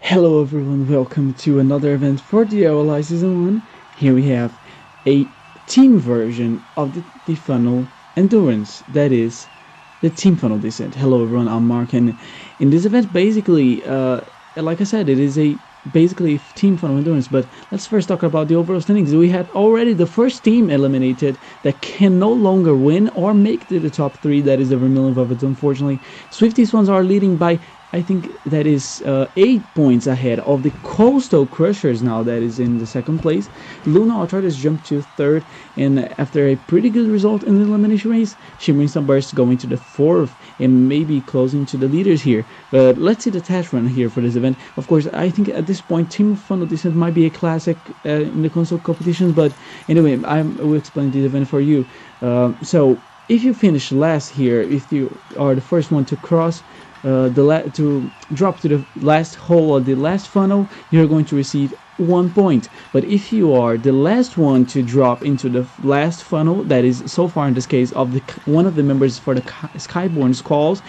Hello everyone, welcome to another event for the LLI Season 1. Here we have a team version of the funnel endurance, that is, the team funnel descent. Hello everyone, I'm Mark, and in this event basically, like I said, it is basically team funnel endurance, but let's first talk about the overall standings. We had already the first team eliminated that can no longer win or make to the top 3, that is the Vermilion Velvets, unfortunately. Swifties ones are leading by, I think that is 8 points ahead of the Coastal Crushers now, that is in the second place. Luna Arthritis jumped to third, and after a pretty good result in the elimination race, Shimmering Sunburst going to the fourth and maybe closing to the leaders here. But let's see the test run here for this event. Of course, I think at this point, Team Funnel Descent might be a classic in the console competitions, but anyway, I will explain the event for you. So if you finish last here, if you are the first one to cross to drop to the last hole of the last funnel, you're going to receive 1 point. But if you are the last one to drop into the last funnel, that is so far in this case of one of the members for the Skyborn Squalls,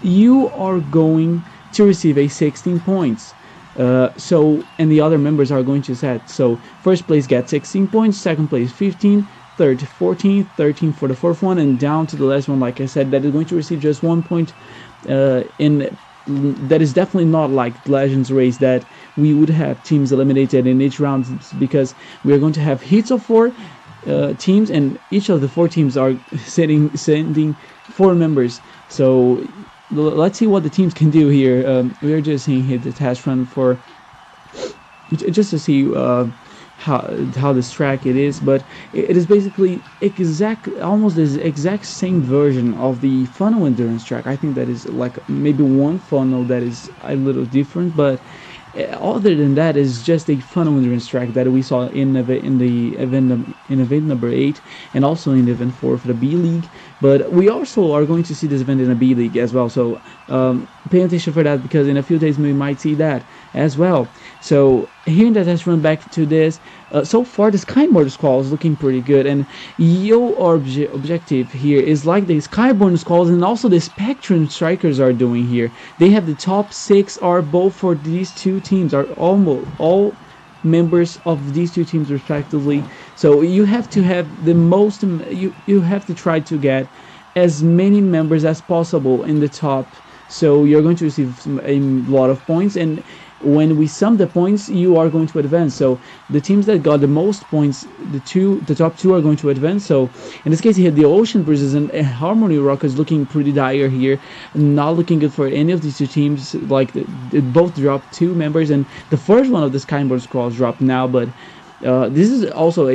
you are going to receive a 16 points. And the other members are going to set. So first place gets 16 points, second place 15, third 14, 13 for the fourth one, and down to the last one, like I said, that is going to receive just 1 point. That is definitely not like Legends race that we would have teams eliminated in each round, because we are going to have heats of 4 teams, and each of the 4 teams are sending 4 members. So let's see what the teams can do here. We are just seeing here the test run for just to see how this track it is, but it is basically almost the exact same version of the funnel endurance track. I think that is like maybe one funnel that is a little different, but other than that is just a funnel endurance track that we saw in event number 8, and also in event 4 for the B League. But we also are going to see this event in a B League as well, so pay attention for that, because in a few days we might see that as well. So here in the test run, back to this, so far the Skyborn Squall is looking pretty good, and your objective here is like the Skyborn Squalls and also the Spectrum Strikers are doing here. They have the top 6 are both for these two teams, are almost all members of these two teams respectively. So you have to have the most, you have to try to get as many members as possible in the top, so you're going to receive a lot of points, and when we sum the points, you are going to advance. So the teams that got the most points, the top 2 are going to advance. So in this case, you had the Ocean Breezes and Harmony Rockets looking pretty dire here, not looking good for any of these two teams. Like they both dropped 2 members, and the first one of the Skyborn Squalls dropped now, but this is also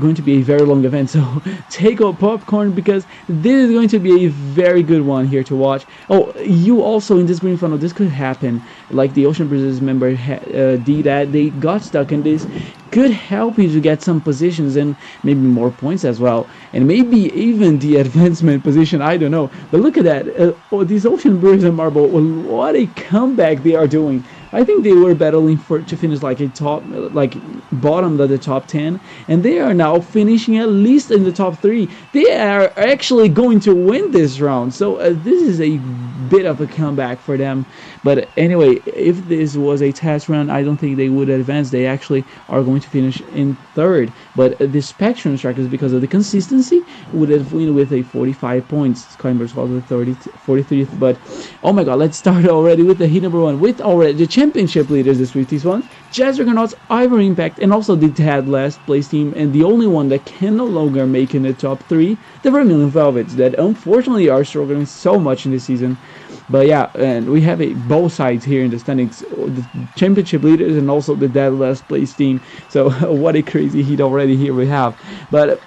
going to be a very long event, so take a popcorn, because this is going to be a very good one here to watch. Oh, you also in this green funnel, this could happen like the Ocean Breezes member did that. They got stuck, and this could help you to get some positions and maybe more points as well, and maybe even the advancement position, I don't know. But look at that, these Ocean Breezes and Marble, what a comeback they are doing. I think they were battling to finish like a top, like bottom of the top 10, and they are now finishing at least in the top 3. They are actually going to win this round, so this is a bit of a comeback for them. But anyway, if this was a test round, I don't think they would advance. They actually are going to finish in 3rd, but the Spectrum Strikers, because of the consistency, would have win with a 45 points. Skyborn Squalls with 43th. But oh my god, let's start already with the heat number 1 with already the championship leaders, the Swifties ones, Jazz Juggernauts, Ivory Impact, and also the Tad last place team, and the only one that can no longer make in the top 3, the Vermilion Velvets, that unfortunately are struggling so much in this season. But yeah, and we have both sides here in the standings, the championship leaders and also the dead last place team. So what a crazy heat already here we have. But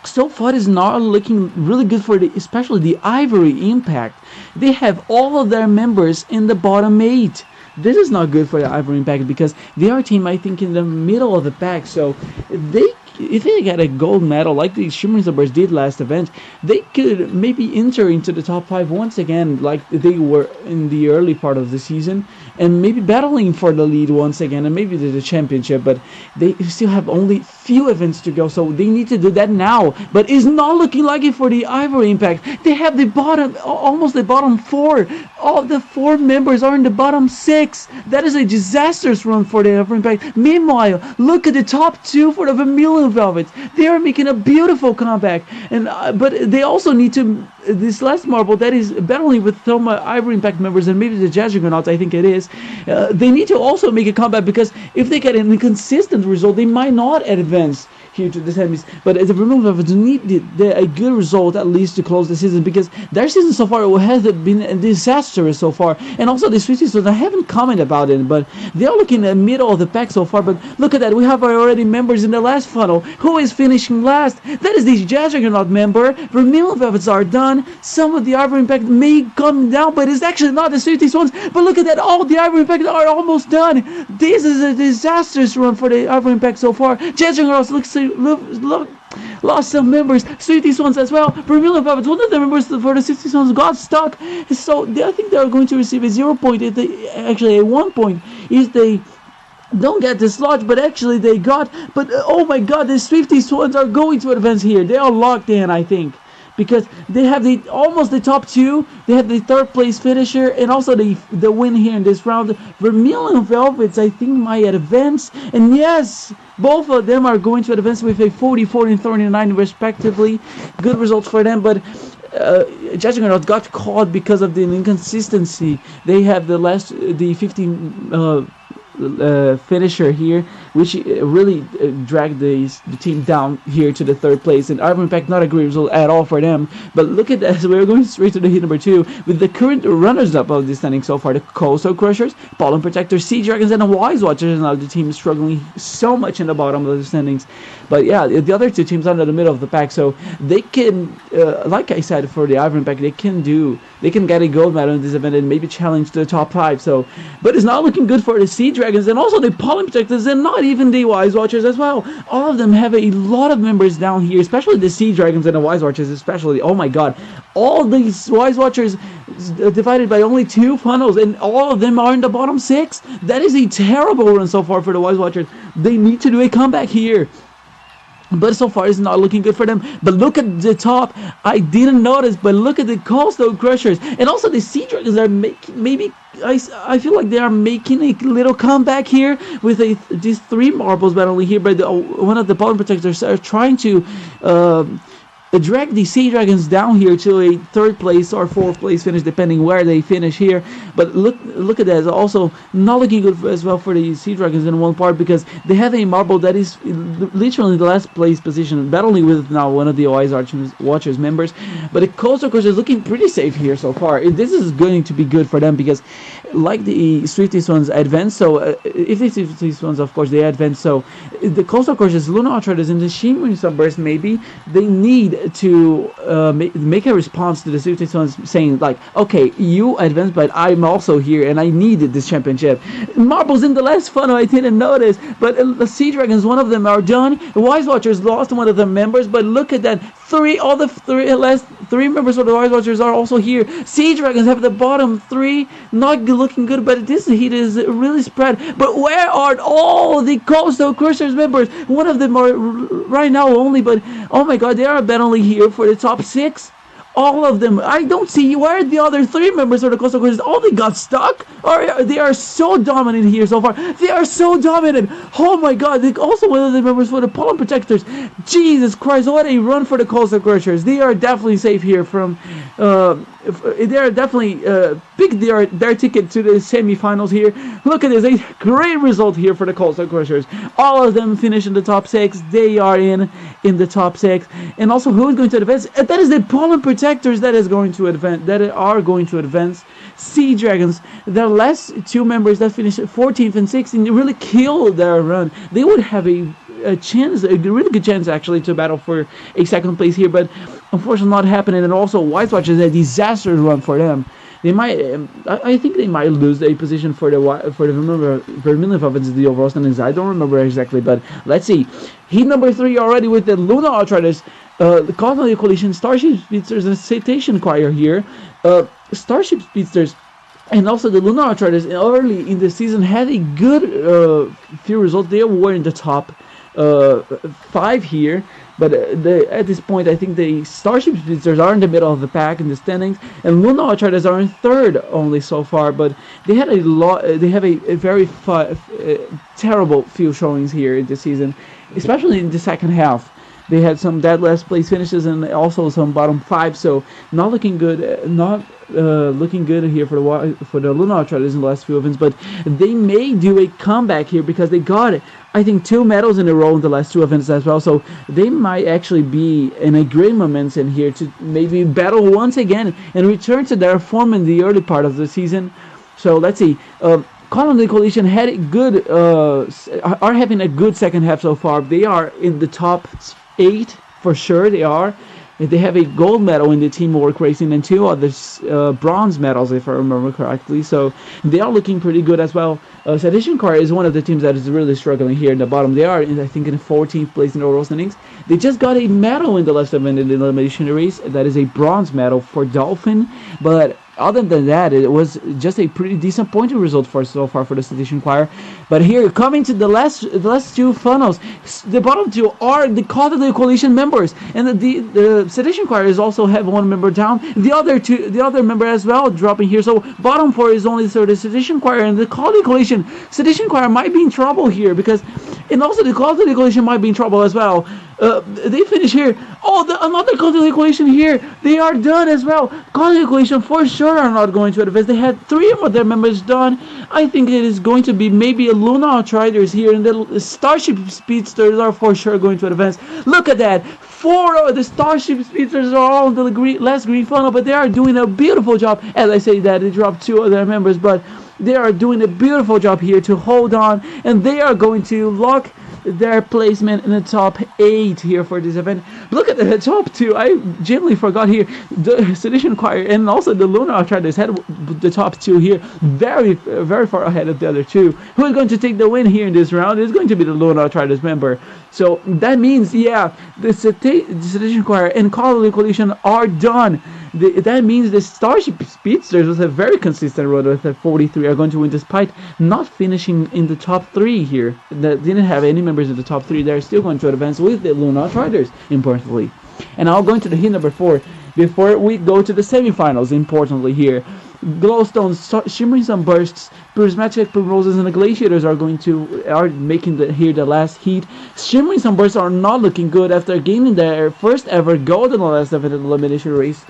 so far it's not looking really good for especially the Ivory Impact. They have all of their members in the bottom 8. This is not good for the Ivory Impact, because they are a team, I think, in the middle of the pack, so they if they get a gold medal like the Shimmering Sabres did last event, they could maybe enter into the top 5 once again, like they were in the early part of the season, and maybe battling for the lead once again, and maybe the championship. But they still have only few events to go, so they need to do that now. But it's not looking like it for the Ivory Impact. They have the bottom, almost the bottom 4. All the 4 members are in the bottom 6. That is a disastrous run for the Ivory Impact. Meanwhile, look at the top 2 for the Vermilion Velvets. They are making a beautiful comeback, and but they also need to. This last marble that is battling with some Ivory Impact members and maybe the Jazzugernauts, I think it is. They need to also make a comeback, because if they get an inconsistent result, they might not advance here to the semis. But as a Vermilion Velvets need a good result at least to close the season, because their season so far has been disastrous so far. And also the Sweetie Swans, I haven't commented about it, but they are looking at middle of the pack so far. But look at that, we have already members in the last funnel. Who is finishing last? That is the Jazzuggernaut member. Vermilion Velvets are done. Some of the Ivory Impact may come down, but it's actually not the Sweetie Swans. But look at that, all the Ivory Impact are almost done. This is a disastrous run for the Ivory Impact so far. Jazzuggernaut lost some members. Sweetie Swans as well. Vermilion Velvets, one of the members for the Sweetie Swans got stuck. So I think they are going to receive a 0 point. Actually, a 1 point if they don't get dislodged, but actually they got. But oh my God, the Sweetie Swans are going to advance here. They are locked in, I think, because they have almost the top 2. They have the 3rd place finisher, and also the win here in this round. Vermilion Velvets, I think, might advance, and yes, both of them are going to advance with a 44 and 39 respectively. Good results for them, but Jazzuggernaut got caught because of the inconsistency. They have the 15 finisher here, which really dragged the team down here to the 3rd place. And Ivory Impact, not a great result at all for them. But look at that, we're going straight to the heat number 2 with the current runners-up of the standing so far: the Coastal Crushers, Pollen Protectors, Sea Dragons, and the Wise Watchers. Now the team is struggling so much in the bottom of the standings. But yeah, the other 2 teams are in the middle of the pack, so they can, like I said, for the Ivory Impact, they can get a gold medal in this event and maybe challenge the top 5. So, but it's not looking good for the Sea Dragons and also the Pollen Protectors, and not even the Wise Watchers as well. All of them have a lot of members down here, especially the Sea Dragons and the Wise Watchers especially. Oh my God, all these Wise Watchers divided by only 2 funnels, and all of them are in the bottom 6. That is a terrible run so far for the Wise Watchers. They need to do a comeback here. But so far, it's not looking good for them. But look at the top. I didn't notice, but look at the Coastal Crushers. And also the Sea Dragons are making, maybe, I feel like they are making a little comeback here with these 3 marbles battling here. But one of the Pollen Protectors are trying to drag the Sea Dragons down here to a 3rd place or 4th place finish, depending where they finish here. But look at that. It's also not looking good as well for the Sea Dragons in one part, because they have a marble that is literally the last place position, battling with now one of the Wise Watchers members. But the Coastal Crush is looking pretty safe here so far. This is going to be good for them, because like the Sweetie Swans advance, so if the Sweetie Swans, of course, they advance, so the Coastal Crushers, Luna Outriders, and the Shimmering Sunburst, maybe they need to make a response to the Sweetie Swans, saying like, okay, you advanced, but I'm also here and I needed this championship. Marbles in the last funnel, I didn't notice, but the Sea Dragons, one of them are done. The Wise Watchers lost one of their members, but look at that, all the last 3 members of the Wise Watchers are also here. Sea Dragons have the bottom 3, not looking good, but this heat is really spread. But where are all the Coastal Crushers members? One of them are right now only, but oh my God, they are battling here for the top 6. All of them. I don't see where are the other 3 members of the Coastal Crushers. All they got stuck? Or they are so dominant here so far. They are so dominant. Oh my God. They also one of the members for the Pollen Protectors. Jesus Christ, what a run for the Coastal Crushers. They are definitely safe here from they are definitely picked their ticket to the semifinals here. Look at this, a great result here for the Coastal Crushers. All of them finish in the top 6. They are in the top 6. And also, who is going to advance? That is the Pollen Protectors that is going to advance. That are going to advance. Sea Dragons, the last 2 members that finished 14th and 16th, really killed their run. They would have a chance, a really good chance actually, to battle for a 2nd place here, but unfortunately not happening. And also Wise Watchers, a disastrous run for them. They might. I think they might lose a position for the Vermilion Falcons in the overall standings. I don't remember exactly, but let's see. Heat number 3 already with the Luna Outriders, the Cosmic Coalition, Starship Speedsters, and Citation Choir here. Starship Speedsters and also the Luna Outriders early in the season had a good few results. They were in the top 5 here, but at this point I think the Starship Speedsters are in the middle of the pack in the standings, and Luna Outriders are in 3rd only so far, but they had a lot. They have a very terrible few showings here in this season, especially in the second half. They had some dead last place finishes and also some bottom 5, so not looking good. Not looking good here for the Luna Outriders in the last few events, but they may do a comeback here because they got, I think, 2 medals in a row in the last 2 events as well, so they might actually be in a great momentum here to maybe battle once again and return to their form in the early part of the season. So let's see. Colony Coalition had a good, are having a good second half so far. They are in the top 8 for sure. They are. They have a gold medal in the teamwork racing and 2 other bronze medals, if I remember correctly. So they are looking pretty good as well. Sedition Car is one of the teams that is really struggling here in the bottom. They are, I think, in 14th place in the overall standings. They just got a medal in the last event in the elimination race. That is a bronze medal for Dolphin, but other than that, it was just a pretty disappointing result so far for the Sedition Choir. But here, coming to the last 2 funnels, the bottom 2 are the Coalition members, and the Sedition Choir is also have 1 member down. The other member as well dropping here. So bottom 4 is only the Sedition Choir and the Coalition. Sedition Choir might be in trouble here because, and also the Coalition might be in trouble as well. They finish here. Oh, another Coalition here. They are done as well. Coalition for sure are not going to advance. They had 3 of their members done. I think it is going to be maybe a Luna Outriders here, and the Starship Speedsters are for sure going to advance. Look at that. 4 of the Starship Speedsters are all in the last green funnel, but they are doing a beautiful job. As I say that, they dropped 2 of their members, but they are doing a beautiful job here to hold on, and they are going to lock their placement in the top 8 here for this event. Look at the top 2. I genuinely forgot here. The Sedition Choir and also the Luna Outriders had the top 2 here, very far ahead of the other 2. Who is going to take the win here in this round? It's going to be the Luna Outriders member. So that means, yeah, the Sedition Choir and Coalition are done. That means the Starship Speedsters with a very consistent run with a 43 are going to win despite not finishing in the top 3 here. That didn't have any members in the top 3. They're still going to advance with the Luna Outriders, importantly. And now going to the heat number 4 before we go to the semifinals, importantly here. Glowstones, Shimmering Sunbursts, Prismatic Primroses, and the Glaciators are making the last heat. Shimmering Sunbursts are not looking good after gaining their first ever gold in the last event in the elimination race.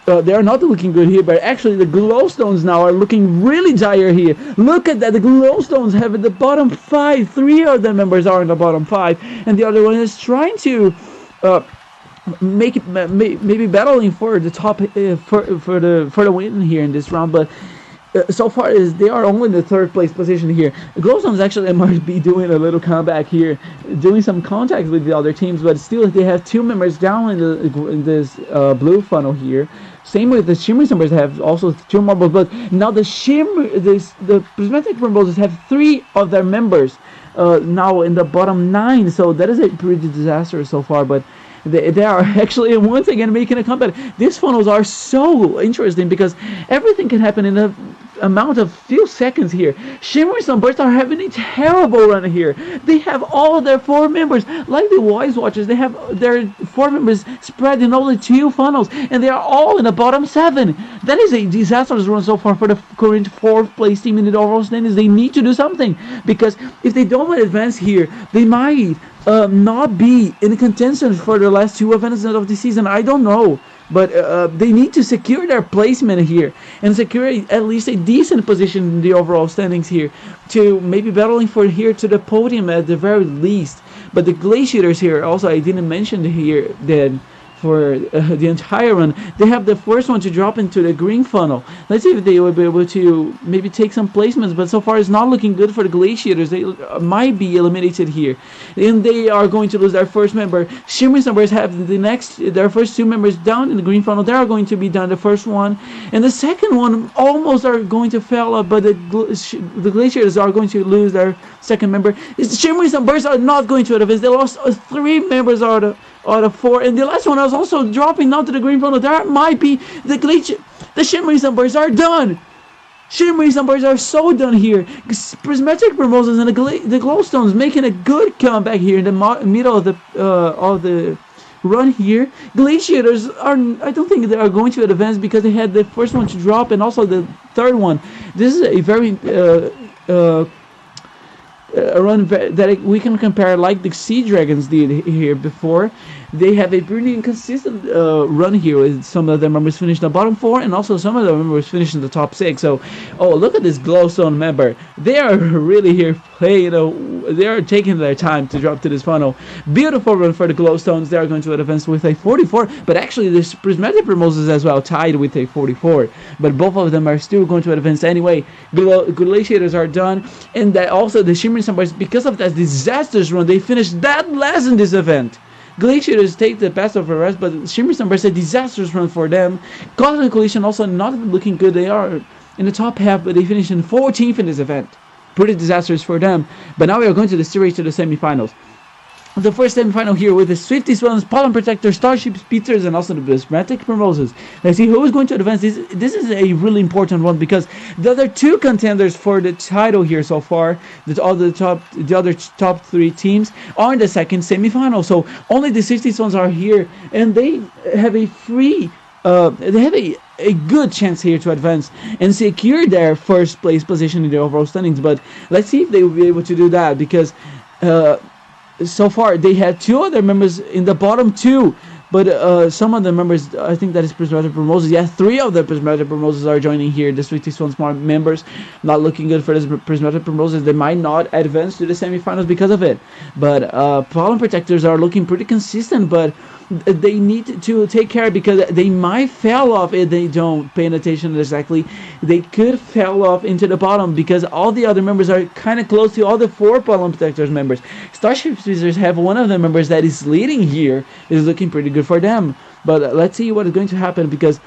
They are not looking good here, but actually the Glowstones now are looking really dire here. Look at that, the Glowstones have in the bottom 5. 3 of their members are in the bottom 5, and the other one is trying to maybe battling for the top for the win here in this round, but so far is they are only in the 3rd place position here. The Glowstones actually might be doing a little comeback here, doing some contact with the other teams, but still they have 2 members down in this blue funnel here. Same with the Shimmering Sunbursts have also 2 more, but now the Prismatic Primroses have 3 of their members now in the bottom 9, so that is a pretty disastrous so far, but they are actually once again making a comeback. These funnels are so interesting because everything can happen in a amount of few seconds here. Shimmering Sunbursts are having a terrible run here. They have all their 4 members, like the Wise Watchers, they have their 4 members spread in only 2 funnels, and they are all in the bottom 7. That is a disastrous run so far for the current 4th place team in the overall standings. They need to do something, because if they don't advance here, they might not be in contention for the last 2 events of the season. I don't know, but they need to secure their placement here and secure at least a decent position in the overall standings here to maybe battling for here to the podium at the very least. But the Glaciators here also, I didn't mention here that for the entire run. They have the first one to drop into the green funnel. Let's see if they will be able to maybe take some placements, but so far it's not looking good for the Glaciators. They might be eliminated here, and they are going to lose their first member. Shimmering Sunburst have their first two members down in the green funnel. They are going to be done, the first one, and the second one almost are going to fail up, but the Glaciators are going to lose their second member. Shimmering Sunburst are not going to advance. They lost 3 members out of 4, and the last one was also dropping down to the green funnel. There might be the Shimmering Sunbursts are done. Shimmering Sunbursts are so done here. Prismatic Primroses and the Glowstones making a good comeback here in the middle of the run here. Glaciators I don't think they are going to advance because they had the first one to drop and also the third one. This is a very a run that we can compare like the Sea Dragons did here before. They have a pretty inconsistent run here with some of their members finishing the bottom 4 and also some of the members finishing the top 6. So, oh, look at this Glowstone member. They are really here playing, they are taking their time to drop to this funnel. Beautiful run for the Glowstones. They are going to advance with a 44, but actually this Prismatic Primroses as well tied with a 44. But both of them are still going to advance anyway. Glaciators are done, and that also the Shimmering Sunbursts, because of that disastrous run, they finished that last in this event. Glaciators take the best of the rest, but Shimmering Sunburst a disastrous run for them. Cosmic Collision also not looking good. They are in the top half, but they finished in 14th in this event. Pretty disastrous for them. But now we are going to the series to the semifinals. The first semifinal here with the Swifty Swans, Pollen Protector, Starship Speedsters, and also the Prismatic Primroses. Let's see who is going to advance. This is a really important one because the other 2 contenders for the title here so far, the other top 3 teams, are in the second semifinal. So only the Swifty Swans are here, and they have a free. They have a good chance here to advance and secure their first place position in the overall standings. But let's see if they will be able to do that because. So far, they had 2 other members in the bottom 2, but some of the members, I think that is Prismatic Primroses. Yeah, 3 of the Prismatic Primroses are joining here. The Swifty Swans members not looking good for the Prismatic Primroses. They might not advance to the semifinals because of it. But Pollen Protectors are looking pretty consistent, but they need to take care because they might fall off if they don't pay attention exactly. They could fall off into the bottom because all the other members are kind of close to all the 4 Pollen Protectors members. Starship Speedsters have one of the members that is leading here, is looking pretty good for them. But let's see what is going to happen because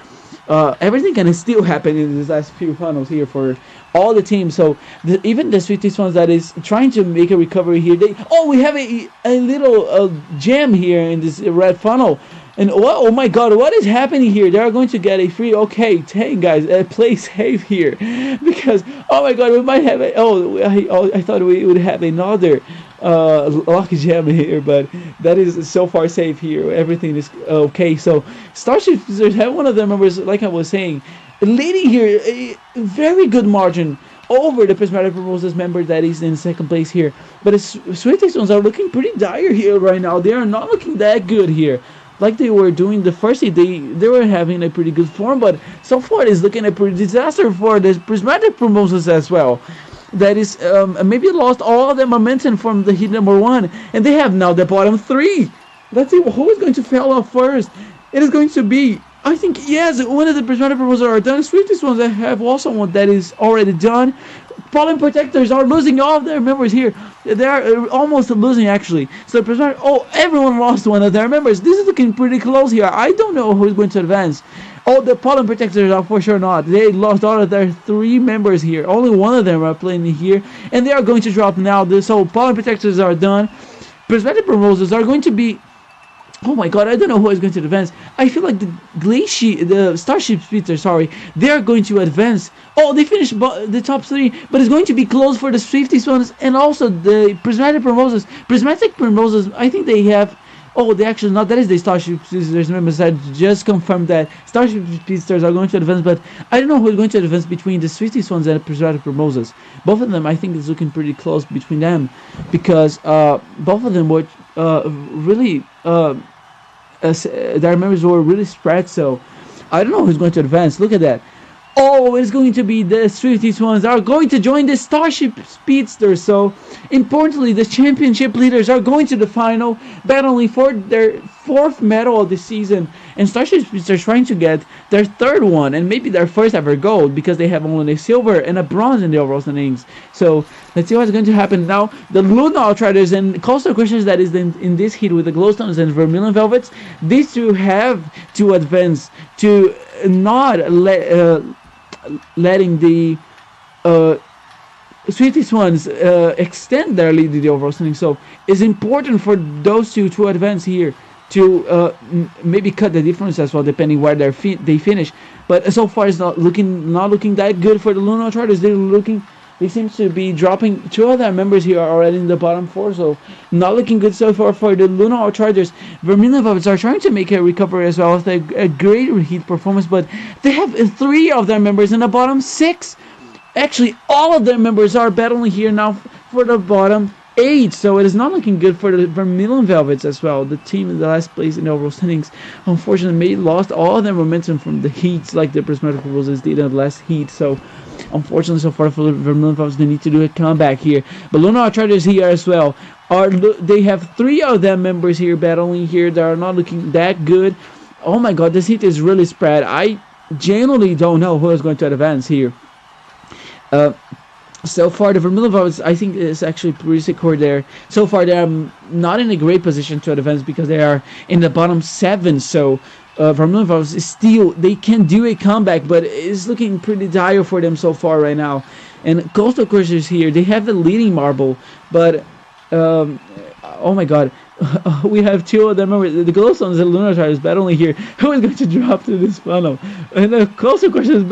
everything can still happen in these last few funnels here for all the teams. So even the Swifty Swans that is trying to make a recovery here, we have a little gem here in this red funnel. And oh my god, what is happening here? They are going to get a free, okay, dang guys, play safe here. Because, oh my god, we might have I thought we would have another lucky gem here, but that is so far safe here. Everything is okay. So Starship Speedsters have one of their members, like I was saying, leading here a very good margin over the Prismatic Primroses member that is in second place here. But the Swifty Swans are looking pretty dire here right now. They are not looking that good here. Like they were doing the first day, they were having a pretty good form, but so far it's looking a pretty disaster for the Prismatic Primroses as well. That is maybe lost all the momentum from the heat number 1, and they have now the bottom 3. Let's see who is going to fall off first. It is going to be, I think, yes, one of the Prismatic Primroses are done. Swifty Swans that have also one that is already done. Pollen Protectors are losing all of their members here. They are almost losing actually. So Prismatic, everyone lost one of their members. This is looking pretty close here. I don't know who is going to advance. Oh, the Pollen Protectors are for sure not. They lost all of their 3 members here. Only one of them are playing here, and they are going to drop now. So Pollen Protectors are done. Prismatic Primroses are going to be. Oh my god, I don't know who is going to advance. I feel like the Starship Speedsters, sorry, they are going to advance. Oh, they finished the top 3, but it's going to be close for the Swifty Swans and also the Prismatic Primroses. Prismatic Primroses, I think they have. Oh, they actually not. That is the Starship Speedsters members. I just confirmed that Starship Speedsters are going to advance, but I don't know who is going to advance between the Swifty Swans and the Prismatic Primroses. Both of them, I think, is looking pretty close between them because both of them were really. Their members were really spread, so I don't know who's going to advance. Look at that. Oh, it's going to be the Swifty Swans are going to join the Starship Speedsters. So, importantly, the championship leaders are going to the final, battling for their 4th medal of the season, and Starship Speedsters trying to get their 3rd one and maybe their 1st ever gold because they have only a silver and a bronze in the overall standings. So let's see what's going to happen now. The Luna Outriders and Coastal Crushers that is in this heat with the Glowstones and Vermilion Velvets, these two have to advance to not letting the Sweetie Swans extend their lead in the overall standing. So it's important for those two to advance here to maybe cut the difference as well, depending where they finish. But so far, it's not looking that good for the Luna Outriders. They seem to be dropping. 2 of their members here are already in the bottom 4, so not looking good so far for the Luna Outriders. Vermilion Velvets are trying to make a recovery as well with a great heat performance, but they have 3 of their members in the bottom 6. Actually, all of their members are battling here now for the bottom 8, so it is not looking good for the Vermilion Velvets as well. The team in the last place in the overall standings, unfortunately, lost all their momentum from the heats like the Prismatic Roses did in the last heat. So unfortunately, so far for the Vermilion Velvets, they need to do a comeback here. But Luna Outriders here as well. They have 3 of their members here battling here. They are not looking that good. Oh my god, this heat is really spread. I genuinely don't know who is going to advance here. So far, the Vermilion Velvets, I think, is actually pretty secure there. So far, they are not in a great position to advance because they are in the bottom 7. So Vermilion Velvets is still, they can do a comeback, but it's looking pretty dire for them so far right now. And Coastal Crushers here, they have the leading marble, but oh my god. We have 2 of them. Remember, the Glowstones and Luna Outriders battling here. Who is going to drop to this funnel? And the Coastal Crushers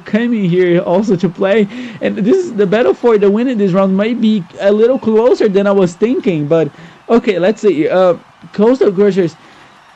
came in here also to play. And this is the battle for the win in this round might be a little closer than I was thinking. But okay, let's see. Coastal Crushers.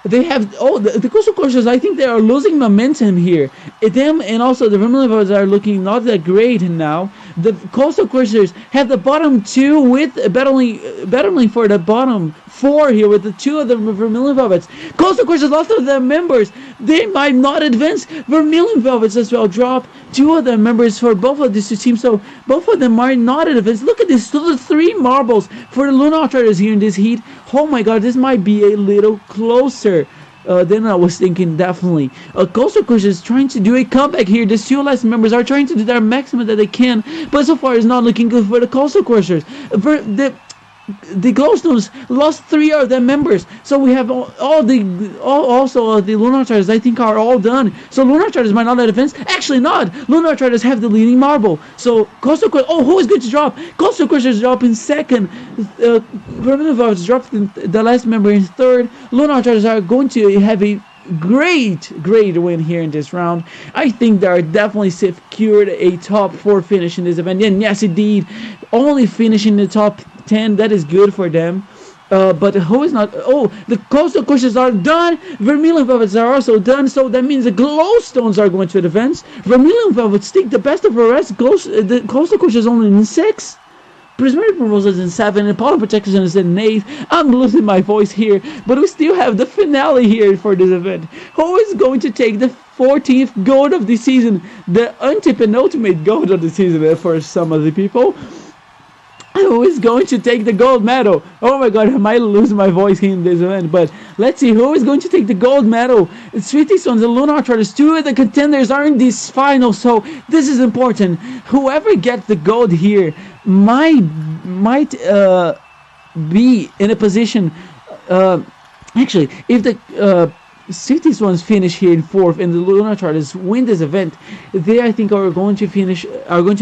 They have the Coastal Crushers. I think they are losing momentum here. Them and also the Vermilion Velvets are looking not that great now. The Coastal Crushers have the bottom 2 with battling for the bottom 4 here with the 2 of the Vermilion Velvets. Coastal Crushers lost of their members. They might not advance. Vermilion Velvets as well drop 2 of their members for both of these 2 teams. So both of them might not advance. Look at this. Still 3 marbles for the Luna Outriders here in this heat. Oh my god, this might be a little closer than I was thinking, definitely. Coastal Crushers is trying to do a comeback here. The 2 last members are trying to do their maximum that they can, but so far it's not looking good for the Coastal Crushers. The Glowstones lost 3 of their members, so we have also the Luna Outriders I think are all done. So Luna Outriders might not advance. Actually not. Luna Outriders have the leading marble. So Coastal Crushers, who is going to drop? Coastal Crushers drop in 2nd. Vermilion Velvets dropped the last member in 3rd. Luna Outriders are going to have a great win here in this round. I think they are definitely secured a top 4 finish in this event. And yes, indeed, only finishing the top 10, that is good for them. But who is not? The Coastal Crushers are done. Vermilion Velvets are also done. So that means the Glowstones are going to advance. Vermilion Velvets take the best of the rest. The Coastal Crushers only in 6. Prismatic Roses in 7, and Polar Protection is in 8. I'm losing my voice here, but we still have the finale here for this event. Who is going to take the 14th gold of the season? The penultimate gold of the season for some of the people. Who is going to take the gold medal? Oh my god, I might lose my voice here in this event, but let's see who is going to take the gold medal. Sweetie Swans and Luna Outriders, 2 of the contenders are in this final, so this is important. Whoever gets the gold here might be in a position. Actually, if the Sweetie Swans finish here in 4th and the Luna Outriders win this event, they I think are going to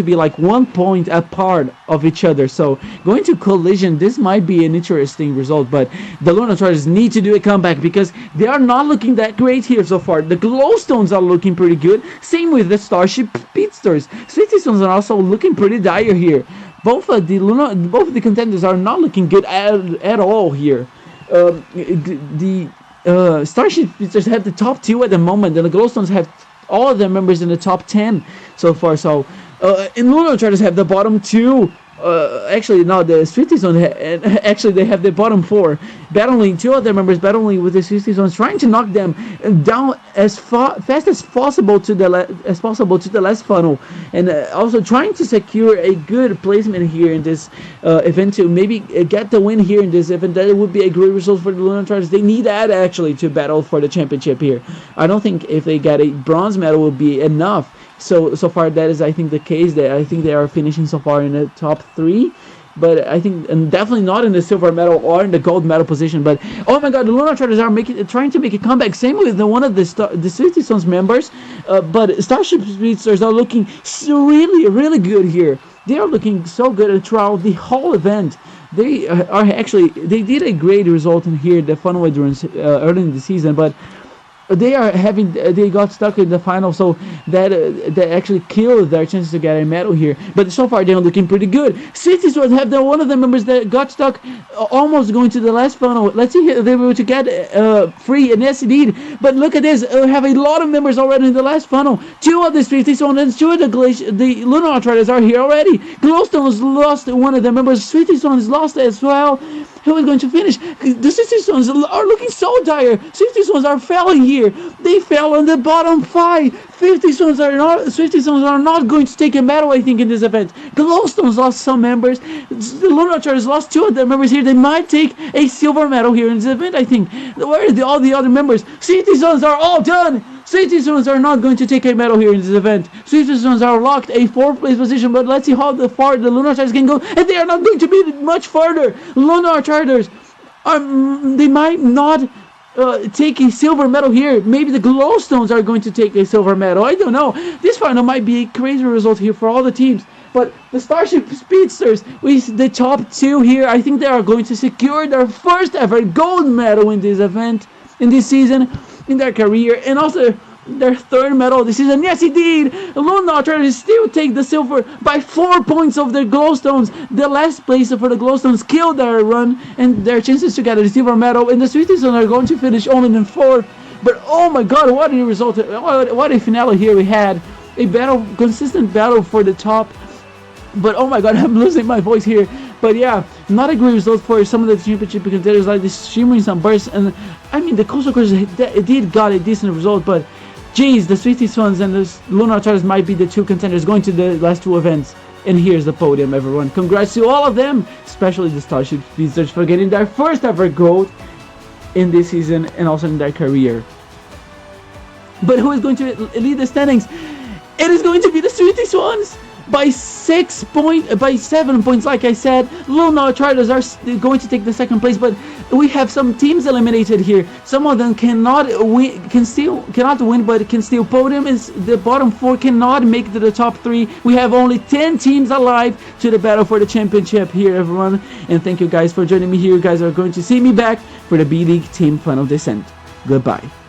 be like 1 point apart of each other. So going to collision, this might be an interesting result, but the Luna Outriders need to do a comeback because they are not looking that great here so far. The Glowstones are looking pretty good. Same with the Starship Speedsters. Sweetie Swans are also looking pretty dire here. Both of the contenders are not looking good at all here. Starship Speedsters have the top 2 at the moment, and the Glowstones have all of their members in the top 10 so far. So, and Luna Outriders have the bottom 2. Actually, no, the Swifty Zones, actually, they have the bottom four battling, two of their members battling with the Swifty Zones, trying to knock them down as fast as possible to the last funnel, and also trying to secure a good placement here in this event to maybe get the win here in this event. That would be a great result for the Lunar Chargers. They need that actually to battle for the championship here. I don't think if they get a bronze medal will be enough. So far that is, I think, the case. That I think they are finishing so far in the top 3, but I think, and definitely not in the silver medal or in the gold medal position. But oh my God, the Lunar Chargers are trying to make a comeback. Same with one of the Swifty Zones members, but Starship Speedsters are looking really good here. They are looking so good throughout the whole event. They they did a great result in here, the funnel endurance early in the season, but they got stuck in the final, so that actually killed their chances to get a medal here. But so far they're looking pretty good. Cities would have one of the members that got stuck almost going to the last funnel. Let's see if they were to get free, and yes indeed. But look at this, we have a lot of members already in the last funnel. 2 of the Swifty Zones and 2 of the Lunar Chargers are here already. Glowstone's lost one of the members. Swifty Zones lost as well. Who is going to finish? The Swifty Zones are looking so dire. Swifty Zones are failing here. They fell on the bottom 5. Swifty Zones are not going to take a medal, I think, in this event. Glowstone's lost some members. The Lunar Chargers lost 2 of their members here. They might take a silver medal here in this event, I think. Where are all the other members? Swifty Zones are all done. Swifty Zones are not going to take a medal here in this event. Swifty Zones are locked a 4th place position, but let's see how far the Lunar Chargers can go, and they are not going to be much further. Lunar Chargers they might not take a silver medal here. Maybe the Glowstones are going to take a silver medal. I don't know. This final might be a crazy result here for all the teams. But the Starship Speedsters, with the top 2 here, I think they are going to secure their first ever gold medal in this event, in this season, in their career, and also their 3rd medal this season. Yes, indeed, Lunar Chargers still take the silver by 4 points of their Glowstones. The last place for the Glowstones killed their run and their chances to get a silver medal, and the Swifty Zones are going to finish only in 4th. But oh my God, what a result! What a finale here we had. A battle, consistent battle for the top. But oh my God, I'm losing my voice here. But yeah, not a great result for some of the championship contenders like the Shimmering Sunburst. And I mean, the Coastal Cruisers did got a decent result, but geez, the Swifty Swans and the Lunar Chargers might be the 2 contenders going to the last 2 events. And here's the podium, everyone. Congrats to all of them, especially the Starship Speedsters for getting their first ever gold in this season and also in their career. But who is going to lead the standings? It is going to be the Swifty Swans by 7 points. Like I said, Lunar Chargers are going to take the 2nd place, but we have some teams eliminated here. Some of them cannot win, but can still podium. The bottom 4 cannot make it to the top 3. We have only 10 teams alive to the battle for the championship here, everyone. And thank you guys for joining me here. You guys are going to see me back for the B-League Team Final Descent. Goodbye.